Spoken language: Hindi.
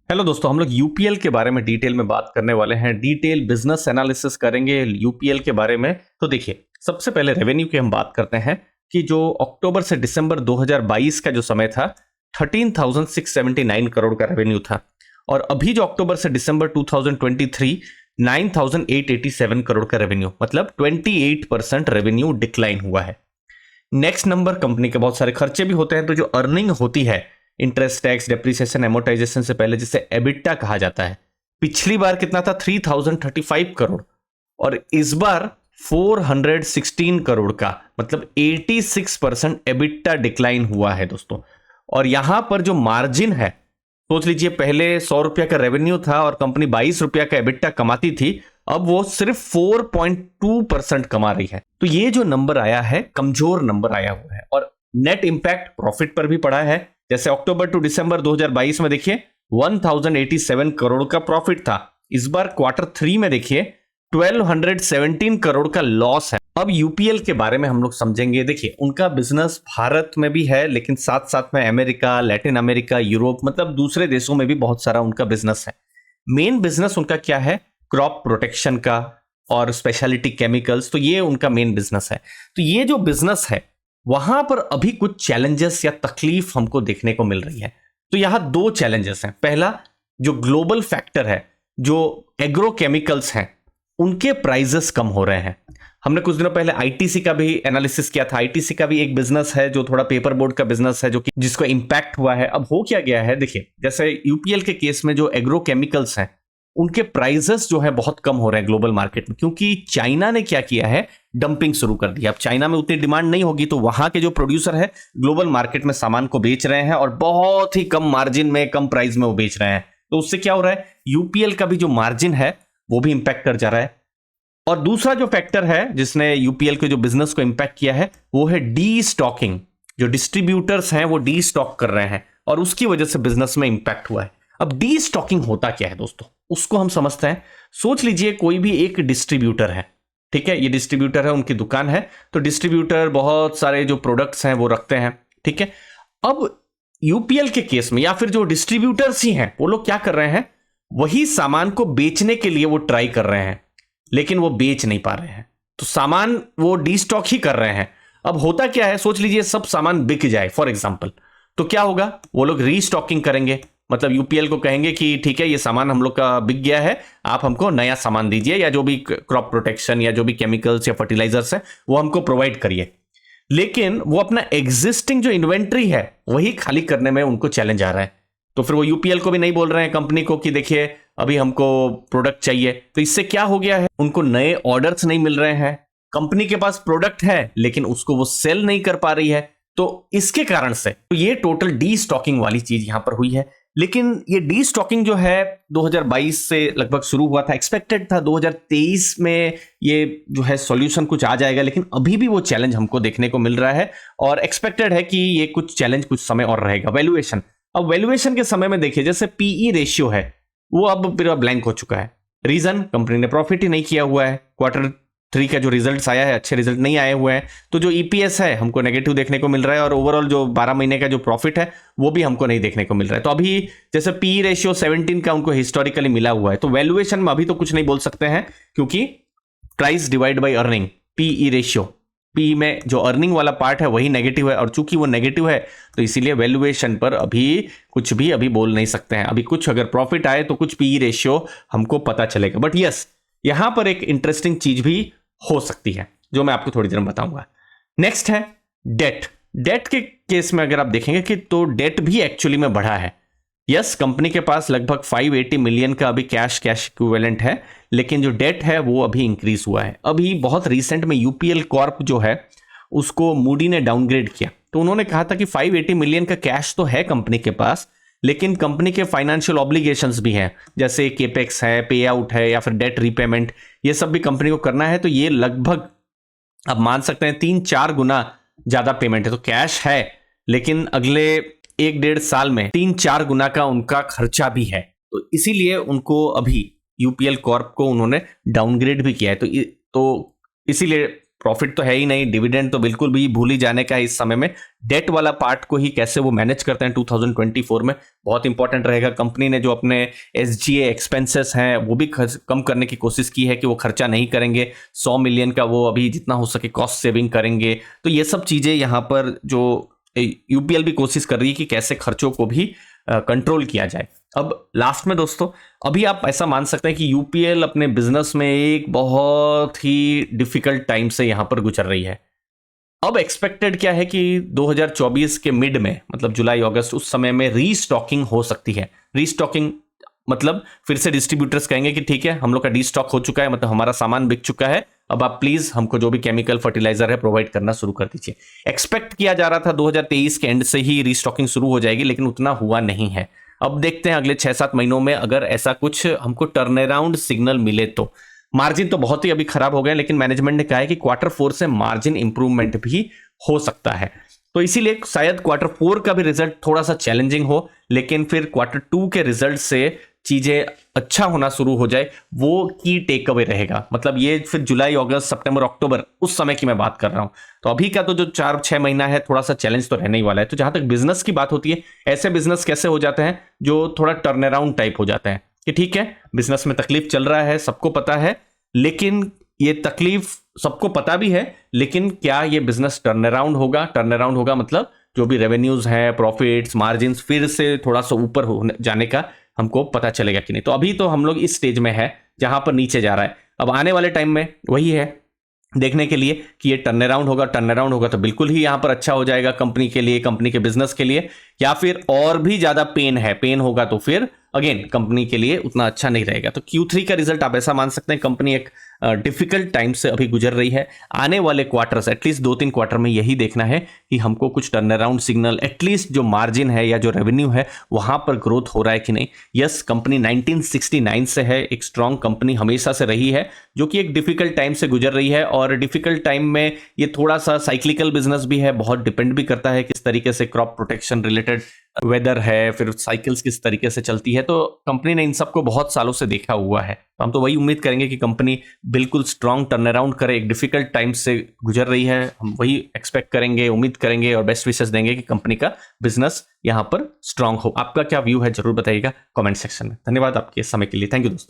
हेलो दोस्तों, हम लोग यूपीएल के बारे में डिटेल में बात करने वाले हैं। डिटेल बिजनेस एनालिसिस करेंगे यूपीएल के बारे में। तो देखिए, सबसे पहले रेवेन्यू की हम बात करते हैं कि जो अक्टूबर से दिसंबर 2022 का जो समय था 13,679 करोड़ का रेवेन्यू था, और अभी जो अक्टूबर से दिसंबर 2023 9,887 करोड़ का रेवेन्यू, मतलब 28% रेवेन्यू डिक्लाइन हुआ है। नेक्स्ट नंबर, कंपनी के बहुत सारे खर्चे भी होते हैं, तो जो अर्निंग होती है इंटरेस्ट, टैक्स, डेप्रिसिएशन, एमोर्टाइजेशन से पहले, जिसे एबिटा कहा जाता है, पिछली बार कितना था 3035 करोड़, और इस बार 416 करोड़ का, मतलब 86% एबिटा डिक्लाइन हुआ है दोस्तों। और यहां पर जो मार्जिन है, सोच लीजिए पहले 100 रुपया का रेवेन्यू था और कंपनी 22 रुपया का एबिटा कमाती थी, अब वो सिर्फ 4.2% कमा रही है। तो ये जो नंबर आया है, कमजोर नंबर आया हुआ है, और नेट इंपैक्ट प्रॉफिट पर भी पड़ा है। जैसे अक्टूबर टू दिसंबर 2022 में देखिए 1087 करोड़ का प्रॉफिट था, इस बार क्वार्टर 3 में देखिए 1217 करोड़ का लॉस है। अब यूपीएल के बारे में हम लोग समझेंगे। देखिए, उनका बिजनेस भारत में भी है, लेकिन साथ साथ में अमेरिका, लैटिन अमेरिका, यूरोप, मतलब दूसरे देशों में भी बहुत सारा उनका बिजनेस है। मेन बिजनेस उनका क्या है? क्रॉप प्रोटेक्शन का और स्पेशलिटी केमिकल्स, तो ये उनका मेन बिजनेस है। तो ये जो बिजनेस है, वहां पर अभी कुछ चैलेंजेस या तकलीफ हमको देखने को मिल रही है। तो यहां दो चैलेंजेस हैं। पहला, जो ग्लोबल फैक्टर है, जो एग्रो केमिकल्स हैं, उनके प्राइजेस कम हो रहे हैं। हमने कुछ दिनों पहले आईटीसी का भी एनालिसिस किया था। आईटीसी का भी एक बिजनेस है जो थोड़ा पेपर बोर्ड का बिजनेस है, जो कि जिसको इंपैक्ट हुआ है। अब हो क्या गया है, देखिए, जैसे यूपीएल के केस में जो एग्रो केमिकल्स हैं, उनके प्राइजेस जो है बहुत कम हो रहे हैं ग्लोबल मार्केट में, क्योंकि चाइना ने क्या किया है, डंपिंग शुरू कर दिया। अब चाइना में उतनी डिमांड नहीं होगी, तो वहां के जो प्रोड्यूसर है ग्लोबल मार्केट में सामान को बेच रहे हैं, और बहुत ही कम मार्जिन में, कम प्राइस में वो बेच रहे हैं। तो उससे क्या हो रहा है, यूपीएल का भी जो मार्जिन है वो भी इंपैक्ट कर जा रहा है। और दूसरा जो फैक्टर है जिसने यूपीएल के जो बिजनेस को इंपैक्ट किया है, वो है डी स्टॉकिंग। जो डिस्ट्रीब्यूटर्स हैं वो डी स्टॉक कर रहे हैं, और उसकी वजह से बिजनेस में इंपैक्ट हुआ है। अब डी स्टॉकिंग होता क्या है दोस्तों, उसको हम समझते हैं। सोच लीजिए कोई भी एक डिस्ट्रीब्यूटर है, ठीक है, ये डिस्ट्रीब्यूटर है, उनकी दुकान है, तो डिस्ट्रीब्यूटर बहुत सारे जो प्रोडक्ट्स हैं वो रखते हैं, ठीक है। अब यूपीएल के केस में, या फिर जो डिस्ट्रीब्यूटर्स ही हैं, वो लोग क्या कर रहे हैं, वही सामान को बेचने के लिए वो ट्राई कर रहे हैं, लेकिन वो बेच नहीं पा रहे हैं, तो सामान वो डी स्टॉक ही कर रहे हैं। अब होता क्या है, सोच लीजिए सब सामान बिक जाए फॉर एग्जाम्पल, तो क्या होगा, वो लोग रीस्टॉकिंग करेंगे। मतलब यूपीएल को कहेंगे कि ठीक है, ये सामान हम लोग का बिक गया है, आप हमको नया सामान दीजिए, या जो भी क्रॉप प्रोटेक्शन या जो भी केमिकल्स या फर्टिलाइजर्स है वो हमको प्रोवाइड करिए। लेकिन वो अपना एग्जिस्टिंग जो इन्वेंट्री है वही खाली करने में उनको चैलेंज आ रहा है। तो फिर वो यूपीएल को भी नहीं बोल रहे हैं, कंपनी को, कि देखिए अभी हमको प्रोडक्ट चाहिए। तो इससे क्या हो गया है, उनको नए ऑर्डर्स नहीं मिल रहे हैं। कंपनी के पास प्रोडक्ट है लेकिन उसको वो सेल नहीं कर पा रही है, तो इसके कारण से तो ये टोटल डी स्टॉकिंग वाली चीज यहां पर हुई है। लेकिन ये डी स्टॉकिंग जो है 2022 से लगभग शुरू हुआ था, एक्सपेक्टेड था 2023 में ये जो है सॉल्यूशन कुछ आ जाएगा, लेकिन अभी भी वो चैलेंज हमको देखने को मिल रहा है, और एक्सपेक्टेड है कि ये कुछ चैलेंज कुछ समय और रहेगा। वैल्यूएशन, अब वैल्यूएशन के समय में देखिए, जैसे पीई रेशियो है वो अब पूरा ब्लैंक हो चुका है। रीजन, कंपनी ने प्रॉफिट ही नहीं किया हुआ है। क्वार्टर 3 का जो रिजल्ट्स आया है, अच्छे रिजल्ट नहीं आए हुए हैं, तो जो ईपीएस है हमको नेगेटिव देखने को मिल रहा है, और ओवरऑल जो 12 महीने का जो प्रॉफिट है वो भी हमको नहीं देखने को मिल रहा है। तो अभी जैसे पी रेशियो 17 का उनको हिस्टोरिकली मिला हुआ है, तो वैल्यूएशन में अभी तो कुछ नहीं बोल सकते हैं, क्योंकि price divide by earning, PE ratio, P में जो अर्निंग वाला पार्ट है वही नेगेटिव है, और चूंकि वो नेगेटिव है तो इसीलिए वैल्यूएशन पर अभी कुछ भी अभी बोल नहीं सकते हैं। अभी कुछ अगर प्रॉफिट आए तो कुछ पी रेशियो हमको पता चलेगा। बट यस, यहां पर एक इंटरेस्टिंग चीज भी हो सकती है जो मैं आपको थोड़ी देर में बताऊंगा। नेक्स्ट है डेट। डेट के केस में अगर आप देखेंगे कि तो डेट भी एक्चुअली में बढ़ा है। यस, कंपनी के पास लगभग 580 मिलियन का अभी कैश इक्विवेलेंट है, लेकिन जो डेट है वो अभी इंक्रीज हुआ है। अभी बहुत रिसेंट में यूपीएल कॉर्प जो है उसको मूडी ने डाउनग्रेड किया, तो उन्होंने कहा था कि 580 मिलियन का कैश तो है कंपनी के पास, लेकिन कंपनी के फाइनेंशियल ऑब्लिगेशंस भी हैं, जैसे केपेक्स है, पे आउट है, या फिर डेट रीपेमेंट, ये सब भी कंपनी को करना है। तो ये लगभग आप मान सकते हैं 3-4 गुना ज्यादा पेमेंट है। तो कैश है, लेकिन अगले 1-1.5 साल में 3-4 गुना का उनका खर्चा भी है। तो इसीलिए उनको अभी यूपीएल कॉर्प को उन्होंने डाउनग्रेड भी किया है। तो इसीलिए प्रॉफिट तो है ही नहीं, डिविडेंड तो बिल्कुल भी भूल ही जाने का है इस समय में। डेट वाला पार्ट को ही कैसे वो मैनेज करते हैं 2024 में, बहुत इंपॉर्टेंट रहेगा। कंपनी ने जो अपने एसजीए एक्सपेंसेस हैं वो भी कम करने की कोशिश की है कि वो खर्चा नहीं करेंगे। 100 मिलियन का वो अभी जितना हो सके कॉस्ट सेविंग करेंगे। तो ये सब चीजें यहाँ पर जो यूपीएल भी कोशिश कर रही है कि कैसे खर्चों को भी कंट्रोल किया जाए। अब लास्ट में दोस्तों, अभी आप ऐसा मान सकते हैं कि यूपीएल अपने बिजनेस में एक बहुत ही डिफिकल्ट टाइम से यहां पर गुजर रही है। अब एक्सपेक्टेड क्या है कि 2024 के मिड में, मतलब जुलाई अगस्त, उस समय में रीस्टॉकिंग हो सकती है। रीस्टॉकिंग मतलब फिर से डिस्ट्रीब्यूटर्स कहेंगे कि ठीक है, हम लोग का डीस्टॉक हो चुका है, मतलब हमारा सामान बिक चुका है, अब आप प्लीज हमको जो भी केमिकल फर्टिलाइजर है प्रोवाइड करना शुरू कर दीजिए। एक्सपेक्ट किया जा रहा था 2023 के एंड से ही रीस्टॉकिंग शुरू हो जाएगी, लेकिन उतना हुआ नहीं है। अब देखते हैं अगले 6-7 महीनों में अगर ऐसा कुछ हमको टर्न अराउंड सिग्नल मिले तो। मार्जिन तो बहुत ही अभी खराब हो गए, लेकिन मैनेजमेंट ने कहा है कि Q4 से मार्जिन इंप्रूवमेंट भी हो सकता है। तो इसीलिए शायद Q4 का भी रिजल्ट थोड़ा सा चैलेंजिंग हो, लेकिन फिर Q2 के रिजल्ट से चीजें अच्छा होना शुरू हो जाए, वो की टेक अवे रहेगा। मतलब ये फिर जुलाई अगस्त सितंबर अक्टूबर उस समय की मैं बात कर रहा हूं। तो अभी का तो जो 4-6 महीना है थोड़ा सा चैलेंज तो रहने ही वाला है। तो जहां तक बिजनेस की बात होती है, ऐसे बिजनेस कैसे हो जाते हैं जो थोड़ा टर्न अराउंड टाइप हो जाते हैं कि ठीक है, बिजनेस में तकलीफ चल रहा है, सबको पता है, लेकिन ये तकलीफ सबको पता भी है, लेकिन क्या ये बिजनेस टर्न अराउंड होगा? टर्न अराउंड होगा मतलब जो भी रेवेन्यूज हैं, प्रॉफिट्स, मार्जिन फिर से थोड़ा सा ऊपर होने जाने का हमको पता चलेगा कि नहीं। तो अभी तो हम लोग इस स्टेज में है जहां पर नीचे जा रहा है। अब आने वाले टाइम में वही है देखने के लिए कि ये टर्न अराउंड होगा। टर्न अराउंड होगा तो बिल्कुल ही यहां पर अच्छा हो जाएगा कंपनी के लिए, कंपनी के बिजनेस के लिए, या फिर और भी ज्यादा पेन होगा तो फिर अगेन कंपनी के लिए उतना अच्छा नहीं रहेगा। तो Q3 का रिजल्ट आप ऐसा मान सकते हैं, कंपनी एक डिफिकल्ट टाइम से अभी गुजर रही है। आने वाले क्वार्टर्स, एटलीस्ट 2-3 क्वार्टर में यही देखना है कि हमको कुछ टर्न अराउंड सिग्नल, एटलीस्ट जो मार्जिन है या जो रेवेन्यू है वहां पर ग्रोथ हो रहा है कि नहीं। यस, कंपनी 1969 से है, एक स्ट्रॉन्ग कंपनी हमेशा से रही है, जो कि एक डिफिकल्ट टाइम से गुजर रही है। और डिफिकल्ट टाइम में ये थोड़ा सा साइक्लिकल बिजनेस भी है, बहुत डिपेंड भी करता है किस तरीके से क्रॉप प्रोटेक्शन रिलेटेड वेदर है, फिर साइकिल्स किस तरीके से चलती है। तो कंपनी ने इन सबको बहुत सालों से देखा हुआ है। तो हम तो वही उम्मीद करेंगे कि कंपनी बिल्कुल स्ट्रांग टर्न अराउंड करे। एक डिफिकल्ट टाइम से गुजर रही है, हम वही एक्सपेक्ट करेंगे, उम्मीद करेंगे और बेस्ट विशेस देंगे कि कंपनी का बिजनेस यहां पर स्ट्रांग हो। आपका क्या व्यू है जरूर बताइएगा कमेंट सेक्शन में। धन्यवाद आपके समय के लिए। थैंक यू दोस्तों।